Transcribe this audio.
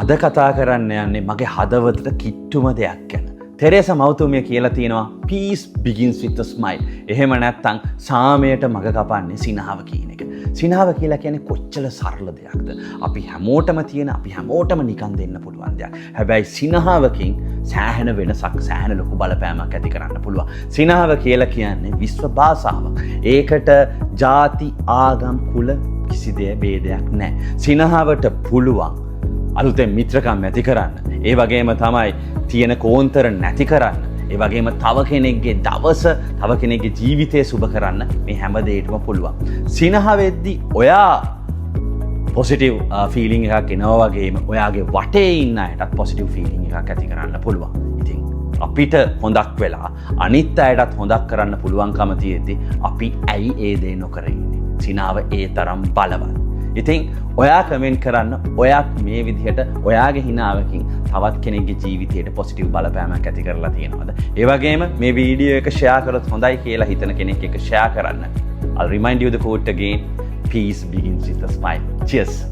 අද කතා කරන්න යන්නේ මගේ හදවතට කිට්ටුම දෙයක් ගැන. තෙරේසා මවතුමිය කියලා තියෙනවා peace begins with a smile. එහෙම නැත්නම් සාමයට මග කපන්නේ සිනහව කියන එක. සිනහව කියලා කියන්නේ කොච්චර සරල දෙයක්ද? අපි හැමෝටම තියෙන අපි හැමෝටම නිකන් දෙන්න පුළුවන් දෙයක්. හැබැයි සිනහවකින් සෑහෙන වෙනසක් සෑහෙන ලොකු බලපෑමක් ඇති කරන්න පුළුවන්. සිනහව කියලා කියන්නේ විශ්ව භාෂාවක්. ඒකට ಜಾති ආගම් කුල කිසි ભેදයක් නැහැ. සිනහවට පුළුවන් අලුතෙන් මිත්‍රකම් ඇති කරන්න. ඒ වගේම තමයි තියෙන කෝන්තර නැති කරන්න. ඒ වගේම තව කෙනෙක්ගේ දවස, තව කෙනෙක්ගේ ජීවිතය සුබ කරන්න මේ හැම දෙයකම පුළුවන්. සිනහ වෙද්දි ඔයා පොසිටිව් ෆීලිං එකක් එනවා වගේම ඔයාගේ වටේ ඉන්න අයටත් පොසිටිව් ෆීලිං එකක් ඇති කරන්න පුළුවන්. ඉතින් අපිට හොඳක් වෙලා අනිත් අයටත් හොඳක් කරන්න පුළුවන්කම තියෙද්දි අපි ඇයි ඒ දේ නොකර ඉන්නේ? සිනහව ඒ තරම් බලවත්. ඉතින් ඔයා කමෙන්ට් කරන්න ඔයාත් මේ විදිහට ඔයාගේ හිනාවකින් තවත් කෙනෙක්ගේ ජීවිතයට පොසිටිව් බලපෑමක් ඇති කරලා තියෙනවද? ඒ වගේම මේ වීඩියෝ එක ෂෙයා කරොත් හොඳයි කියලා හිතන කෙනෙක් එක්ක ෂෙයා කරන්න. I'll remind you the quote again. Peace begins with a smile. Cheers.